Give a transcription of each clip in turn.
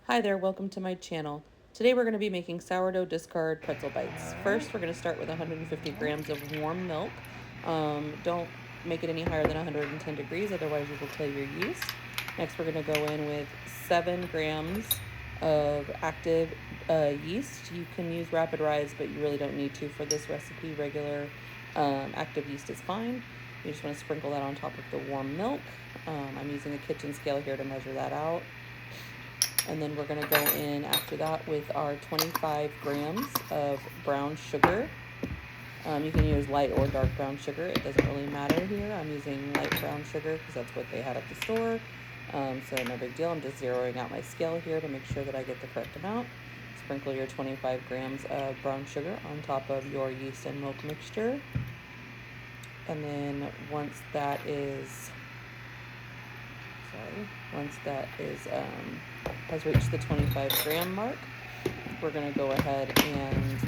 Hi there, welcome to my channel. Today we're going to be making sourdough discard pretzel bites. First, we're going to start with 150 grams of warm milk. Don't make it any higher than 110 degrees, otherwise you will kill your yeast. Next, we're going to go in with 7 grams of active yeast. You can use rapid rise, but you really don't need to for this recipe. Regular active yeast is fine. You just want to sprinkle that on top of the warm milk. I'm using a kitchen scale here to measure that out. And then we're going to go in after that with our 25 grams of brown sugar. You can use light or dark brown sugar. It doesn't really matter here. I'm using light brown sugar because that's what they had at the store. So no big deal. I'm just zeroing out my scale here to make sure that I get the correct amount. Sprinkle your 25 grams of brown sugar on top of your yeast and milk mixture. And then once that is has reached the 25 gram mark, we're going to go ahead and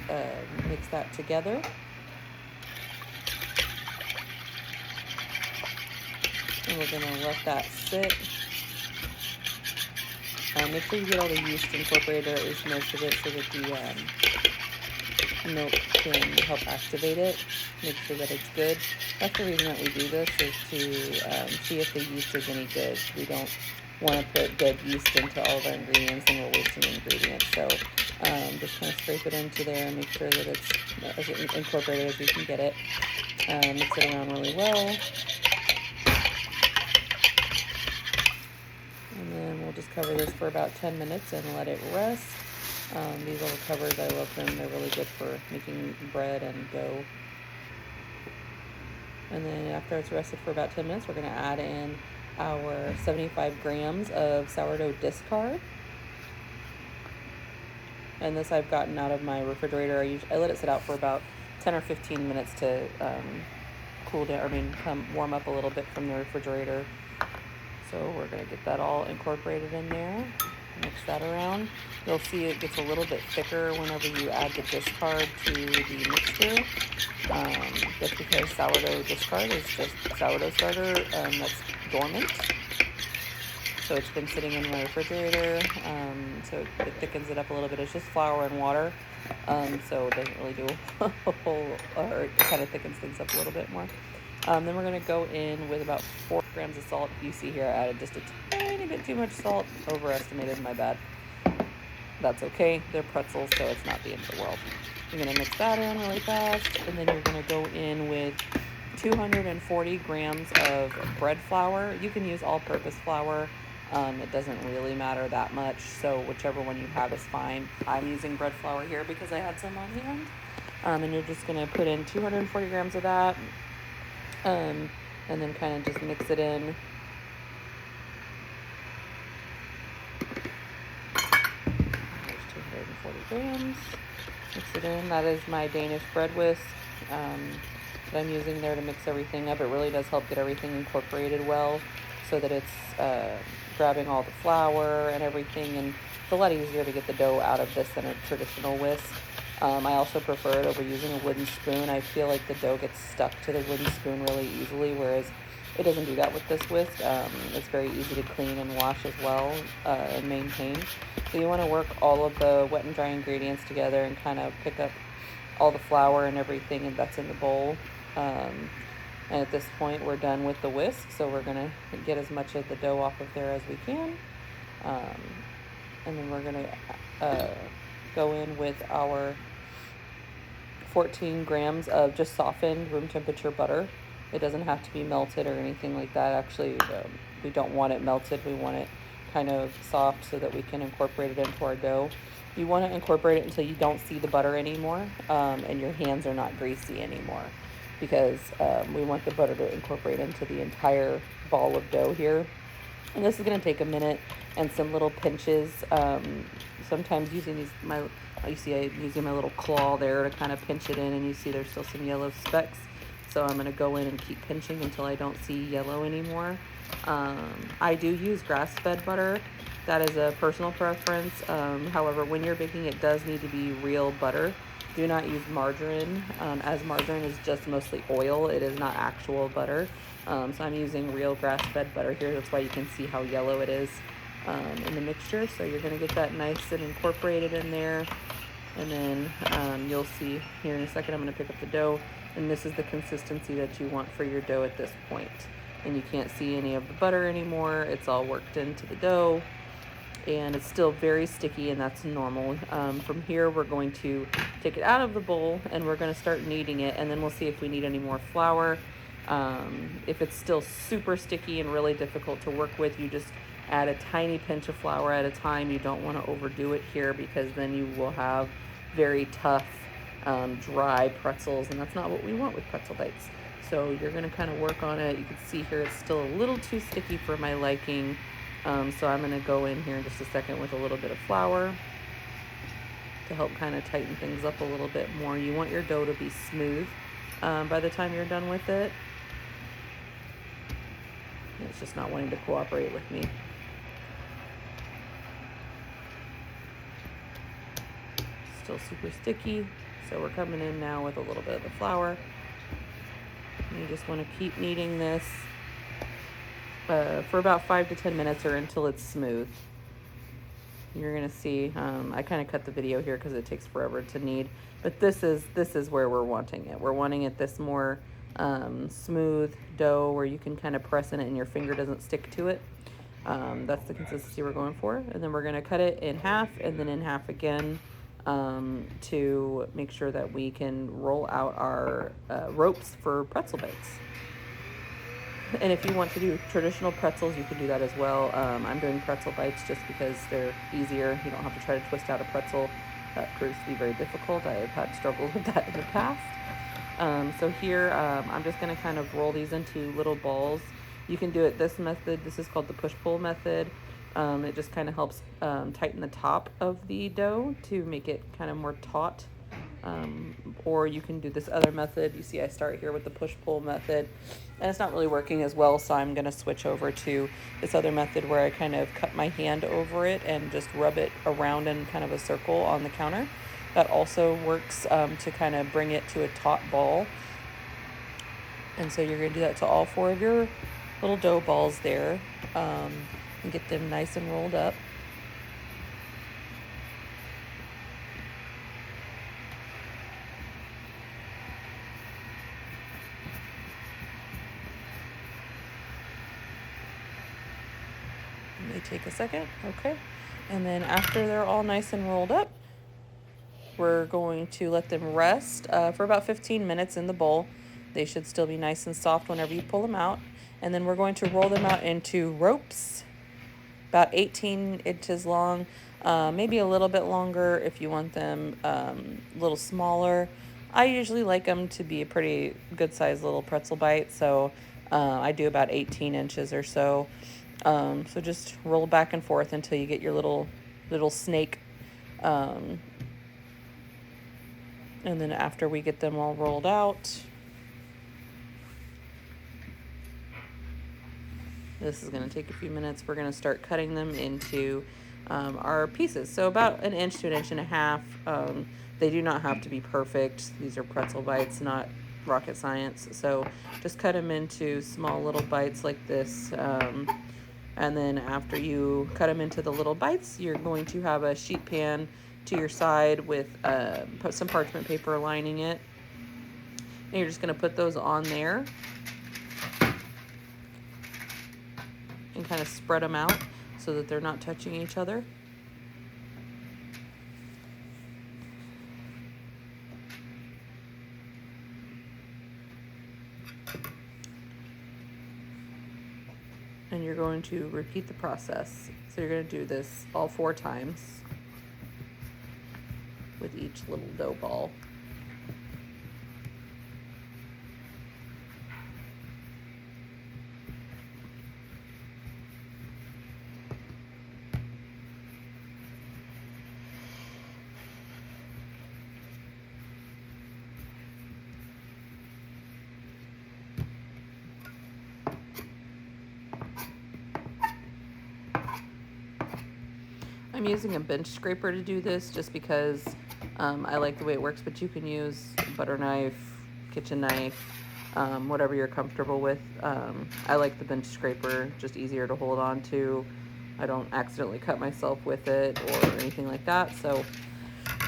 mix that together. And we're going to let that sit. Make sure you get all the yeast incorporated, or at least most of it, so that the milk can help activate it. Make sure that it's good. That's the reason that we do this, is to see if the yeast is any good. We don't want to put dead yeast into all of our ingredients and we're wasting ingredients. So just kind of scrape it into there and make sure that it's as incorporated as you can get it. Mix it around really well. And then we'll just cover this for about 10 minutes and let it rest. These little covers, I love them. They're really good for making bread and dough. And then after it's rested for about 10 minutes, we're going to add in our 75 grams of sourdough discard. And this I've gotten out of my refrigerator. I let it sit out for about 10 or 15 minutes to cool down, warm up a little bit from the refrigerator. So we're going to get that all incorporated in there. Mix that around. You'll see it gets a little bit thicker whenever you add the discard to the mixture. That's because sourdough discard is just sourdough starter that's dormant. So it's been sitting in my refrigerator, so it thickens it up a little bit. It's just flour and water, so it doesn't really do a whole, or it kind of thickens things up a little bit more. Then we're going to go in with about 4 grams of salt. You see here I added just a tiny bit too much salt. Overestimated, my bad. That's okay. They're pretzels, so it's not the end of the world. You're going to mix that in really fast, and then you're going to go in with 240 grams of bread flour. You can use all-purpose flour. It doesn't really matter that much, so whichever one you have is fine. I'm using bread flour here because I had some on hand. And you're just going to put in 240 grams of that, and then kind of just mix it in. There's 240 grams. Mix it in. That is my Danish bread whisk that I'm using there to mix everything up. It really does help get everything incorporated well, so that it's grabbing all the flour and everything, and it's a lot easier to get the dough out of this than a traditional whisk. I also prefer it over using a wooden spoon. I feel like the dough gets stuck to the wooden spoon really easily, whereas it doesn't do that with this whisk. It's very easy to clean and wash as well, and maintain. So you want to work all of the wet and dry ingredients together and kind of pick up all the flour and everything that's in the bowl. And at this point, we're done with the whisk, so we're going to get as much of the dough off of there as we can. And then we're going to go in with our 14 grams of just softened room temperature butter. It doesn't have to be melted or anything like that. Actually, we don't want it melted. We want it kind of soft so that we can incorporate it into our dough. You want to incorporate it until you don't see the butter anymore, and your hands are not greasy anymore, because we want the butter to incorporate into the entire ball of dough here. And this is going to take a minute and some little pinches. Sometimes using you see I'm using my little claw there to kind of pinch it in, and you see there's still some yellow specks. So I'm going to go in and keep pinching until I don't see yellow anymore. I do use grass-fed butter. That is a personal preference. However, when you're baking, it does need to be real butter. Do not use margarine, as margarine is just mostly oil. It is not actual butter. So I'm using real grass-fed butter here. That's why you can see how yellow it is. in the mixture. So you're going to get that nice and incorporated in there. And then you'll see here in a second, I'm going to pick up the dough. And this is the consistency that you want for your dough at this point. And you can't see any of the butter anymore. It's all worked into the dough. And it's still very sticky, and that's normal. From here, we're going to take it out of the bowl, and we're going to start kneading it, and then we'll see if we need any more flour. If it's still super sticky and really difficult to work with, you just add a tiny pinch of flour at a time. You don't want to overdo it here, because then you will have very tough, dry pretzels, and that's not what we want with pretzel bites. So you're going to kind of work on it. You can see here it's still a little too sticky for my liking. So I'm going to go in here in just a second with a little bit of flour to help kind of tighten things up a little bit more. You want your dough to be smooth by the time you're done with it. It's just not wanting to cooperate with me. Still super sticky, so we're coming in now with a little bit of the flour. And you just want to keep kneading this for about 5 to 10 minutes or until it's smooth. You're gonna see, I kind of cut the video here because it takes forever to knead, but this is where we're wanting it. We're wanting it this more smooth dough where you can kind of press in it and your finger doesn't stick to it. That's the consistency we're going for. And then we're gonna cut it in half and then in half again to make sure that we can roll out our ropes for pretzel bites. And if you want to do traditional pretzels, you can do that as well. I'm doing pretzel bites just because they're easier. You don't have to try to twist out a pretzel. That proves to be very difficult. I have had struggles with that in the past. So here, I'm just going to kind of roll these into little balls. You can do it this method. This is called the push-pull method. It just kind of helps tighten the top of the dough to make it kind of more taut. Or you can do this other method. You see I start here with the push-pull method, and it's not really working as well, so I'm going to switch over to this other method where I kind of cut my hand over it and just rub it around in kind of a circle on the counter. That also works to kind of bring it to a taut ball. And so you're going to do that to all 4 of your little dough balls there, and get them nice and rolled up. They take a second, okay. And then after they're all nice and rolled up, we're going to let them rest for about 15 minutes in the bowl. They should still be nice and soft whenever you pull them out. And then we're going to roll them out into ropes, about 18 inches long, maybe a little bit longer if you want them a little smaller. I usually like them to be a pretty good sized little pretzel bite, so I do about 18 inches or so. So just roll back and forth until you get your little snake. And then after we get them all rolled out, this is going to take a few minutes. We're going to start cutting them into our pieces. So about 1 inch to 1.5 inches. They do not have to be perfect. These are pretzel bites, not rocket science. So just cut them into small little bites like this. And then after you cut them into the little bites, you're going to have a sheet pan to your side with put some parchment paper lining it. And you're just going to put those on there and kind of spread them out so that they're not touching each other. And you're going to repeat the process. So you're going to do this all 4 times with each little dough ball. I'm using a bench scraper to do this just because I like the way it works, but you can use a butter knife, kitchen knife, whatever you're comfortable with. I like the bench scraper, just easier to hold on to. I don't accidentally cut myself with it or anything like that. So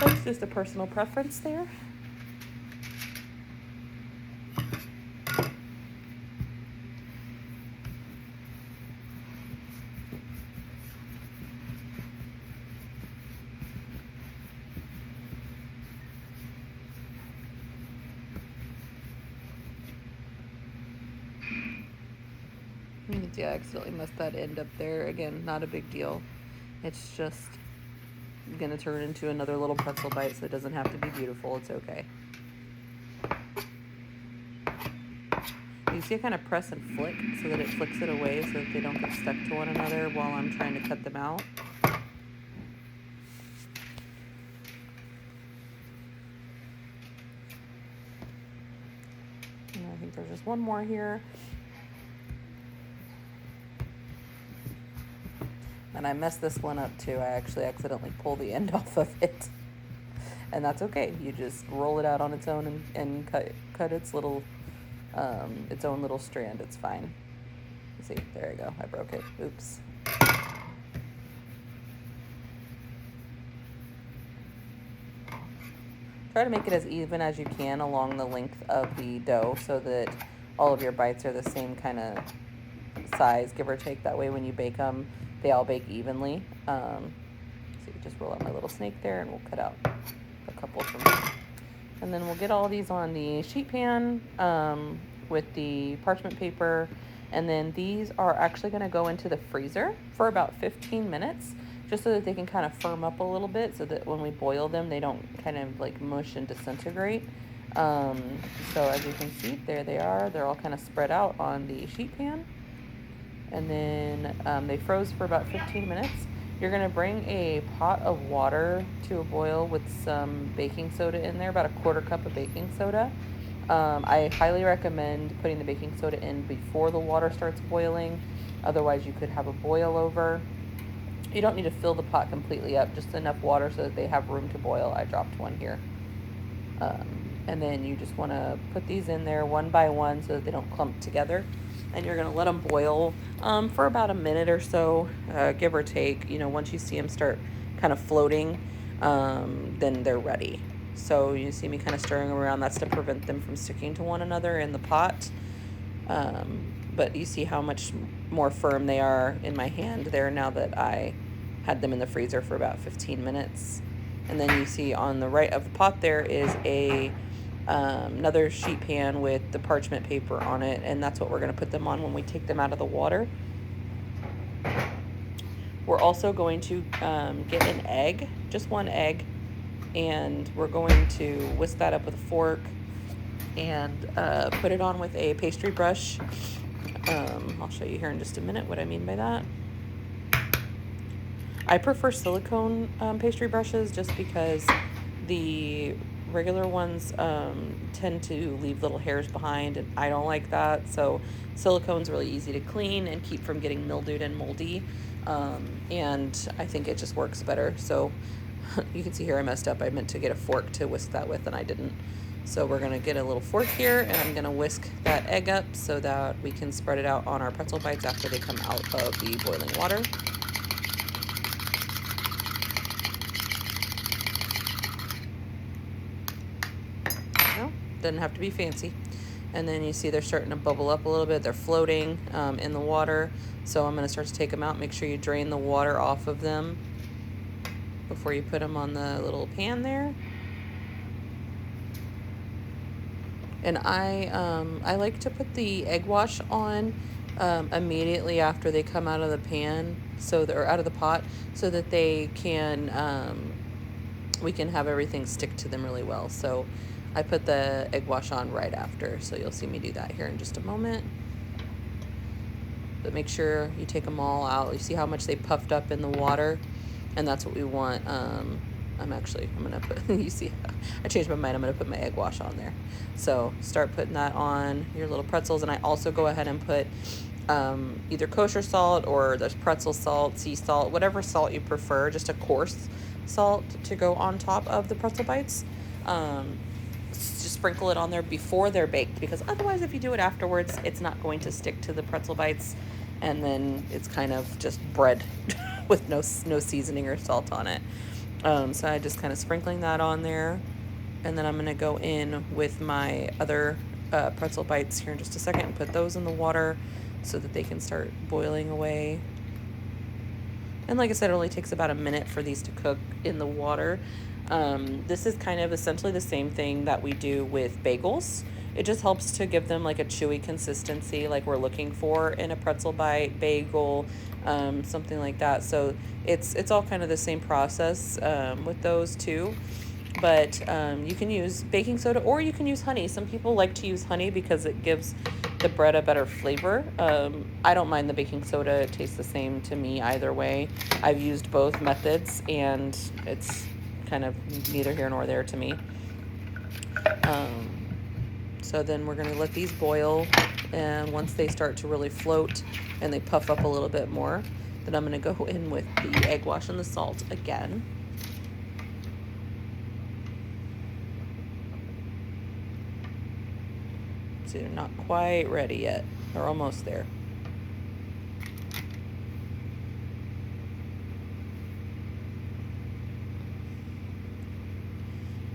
that's just a personal preference there. You can see I accidentally messed that end up there. Again, not a big deal. It's just gonna turn into another little pretzel bite, so it doesn't have to be beautiful. It's okay. You see I kind of press and flick so that it flicks it away so that they don't get stuck to one another while I'm trying to cut them out. And I think there's just one more here. And I messed this one up too. I actually accidentally pulled the end off of it. And that's okay. You just roll it out on its own and cut its little, its own little strand. It's fine. See, there you go. I broke it. Oops. Try to make it as even as you can along the length of the dough so that all of your bites are the same kind of size, give or take. That way when you bake them, they all bake evenly. So you just roll out my little snake there, and we'll cut out a couple from here. And then we'll get all these on the sheet pan with the parchment paper. And then these are actually going to go into the freezer for about 15 minutes, just so that they can kind of firm up a little bit, so that when we boil them, they don't kind of like mush and disintegrate. So as you can see, there they are. They're all kind of spread out on the sheet pan. And then they froze for about 15 minutes. You're going to bring a pot of water to a boil with some baking soda in there, about a 1/4 cup of baking soda. I highly recommend putting the baking soda in before the water starts boiling. Otherwise, you could have a boil over. You don't need to fill the pot completely up, just enough water so that they have room to boil. I dropped one here. And then you just want to put these in there one by one so that they don't clump together. And you're going to let them boil for about a minute or so, give or take. You know, once you see them start kind of floating, then they're ready. So you see me kind of stirring them around. That's to prevent them from sticking to one another in the pot. But you see how much more firm they are in my hand there now that I had them in the freezer for about 15 minutes. And then you see on the right of the pot there is another sheet pan with the parchment paper on it, and that's what we're going to put them on when we take them out of the water. We're also going to get an egg, just one egg, and we're going to whisk that up with a fork and put it on with a pastry brush. I'll show you here in just a minute what I mean by that. I prefer silicone pastry brushes just because the regular ones tend to leave little hairs behind, and I don't like that. So silicone's really easy to clean and keep from getting mildewed and moldy, and I think it just works better. So you can see here I messed up. I meant to get a fork to whisk that with, and I didn't. So we're going to get a little fork here, and I'm going to whisk that egg up so that we can spread it out on our pretzel bites after they come out of the boiling water. Doesn't have to be fancy. And then you see they're starting to bubble up a little bit. They're floating in the water. So I'm going to start to take them out. Make sure you drain the water off of them before you put them on the little pan there. And I like to put the egg wash on immediately after they come out of the pan, or out of the pot, so that they can we can have everything stick to them really well. So I put the egg wash on right after, so you'll see me do that here in just a moment. But make sure you take them all out. You see how much they puffed up in the water, and that's what we want. I'm gonna put, you see, I changed my mind. I'm gonna put my egg wash on there. So start putting that on your little pretzels, and I also go ahead and put either kosher salt, or there's pretzel salt, sea salt, whatever salt you prefer, just a coarse salt to go on top of the pretzel bites. Just sprinkle it on there before they're baked, because otherwise if you do it afterwards, it's not going to stick to the pretzel bites, and then it's kind of just bread with no seasoning or salt on it. So I just kind of sprinkling that on there, and then I'm going to go in with my other pretzel bites here in just a second and put those in the water so that they can start boiling away. And like I said, it only takes about a minute for these to cook in the water. This is kind of essentially the same thing that we do with bagels. It just helps to give them like a chewy consistency like we're looking for in a pretzel bite, bagel, something like that. So it's all kind of the same process with those too. But you can use baking soda or you can use honey. Some people like to use honey because it gives the bread a better flavor. I don't mind the baking soda. It tastes the same to me either way. I've used both methods and it's kind of neither here nor there to me. So then we're going to let these boil, and once they start to really float and they puff up a little bit more, then I'm going to go in with the egg wash and the salt again. See, they're not quite ready yet. They're almost there.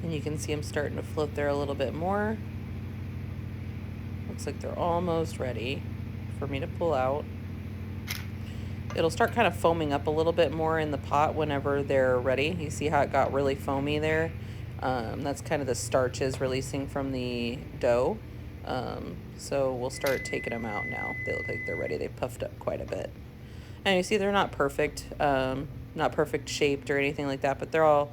And you can see them starting to float there a little bit more. Looks like they're almost ready for me to pull out. It'll start kind of foaming up a little bit more in the pot whenever they're ready. You see how it got really foamy there? That's kind of the starches releasing from the dough. So we'll start taking them out now. They look like they're ready. They puffed up quite a bit. And you see they're not perfect, not perfect shaped or anything like that, but they're all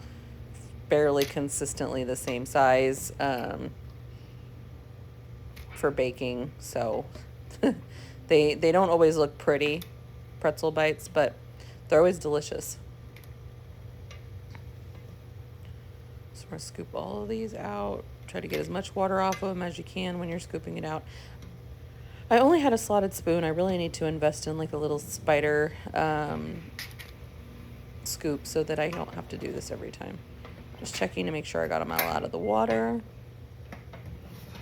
fairly consistently the same size for baking. So they don't always look pretty, pretzel bites, but they're always delicious. So we're going to scoop all of these out. Try to get as much water off of them as you can when you're scooping it out. I only had a slotted spoon. I really need to invest in like a little spider scoop so that I don't have to do this every time. Just checking to make sure I got them all out of the water.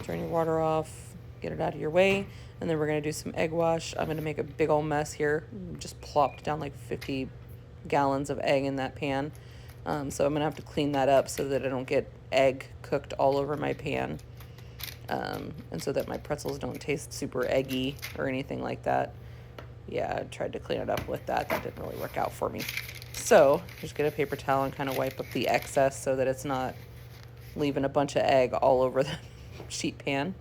Turn your water off, get it out of your way, and then we're going to do some egg wash. I'm going to make a big old mess here. Just plopped down like 50 gallons of egg in that pan. So I'm going to have to clean that up so that I don't get egg cooked all over my pan. And so that my pretzels don't taste super eggy or anything like that. Yeah, I tried to clean it up with that. That didn't really work out for me. So just get a paper towel and kind of wipe up the excess so that it's not leaving a bunch of egg all over the sheet pan.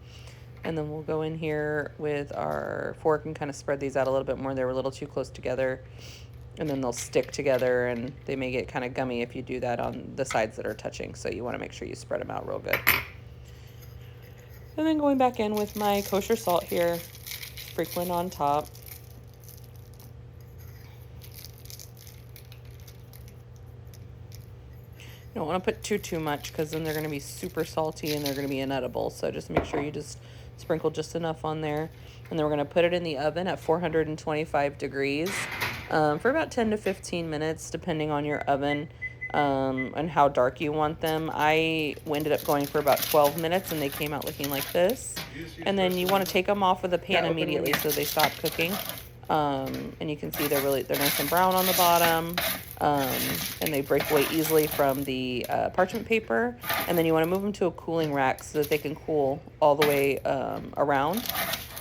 And then we'll go in here with our fork and kind of spread these out a little bit more. They were a little too close together, and then they'll stick together and they may get kind of gummy if you do that on the sides that are touching. So you want to make sure you spread them out real good. And then going back in with my kosher salt here, sprinkling on top. You don't want to put too much because then they're going to be super salty and they're going to be inedible. So just make sure you just sprinkle just enough on there. And then we're going to put it in the oven at 425 degrees for about 10 to 15 minutes, depending on your oven and how dark you want them. I ended up going for about 12 minutes and they came out looking like this. And then you want to take them off of the pan immediately so they stop cooking. And you can see they're nice and brown on the bottom, and they break away easily from the parchment paper. And then you want to move them to a cooling rack so that they can cool all the way around.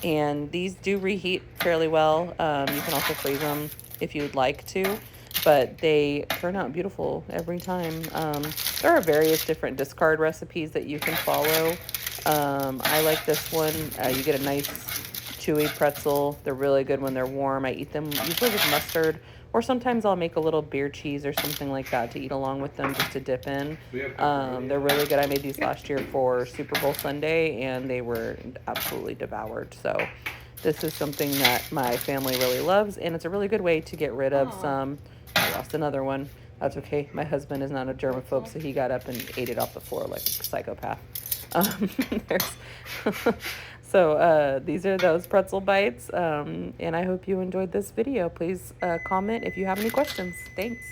And these do reheat fairly well. You can also freeze them if you'd like to, but they turn out beautiful every time. There are various different discard recipes that you can follow. I like this one. You get a nice chewy pretzel. They're really good when they're warm. I eat them usually with mustard, or sometimes I'll make a little beer cheese or something like that to eat along with them, just to dip in. They're really good. I made these last year for Super Bowl Sunday and they were absolutely devoured. So this is something that my family really loves, and it's a really good way to get rid of some. I lost another one. That's okay. My husband is not a germaphobe, so he got up and ate it off the floor like a psychopath. So these are those pretzel bites, and I hope you enjoyed this video. Please comment if you have any questions. Thanks.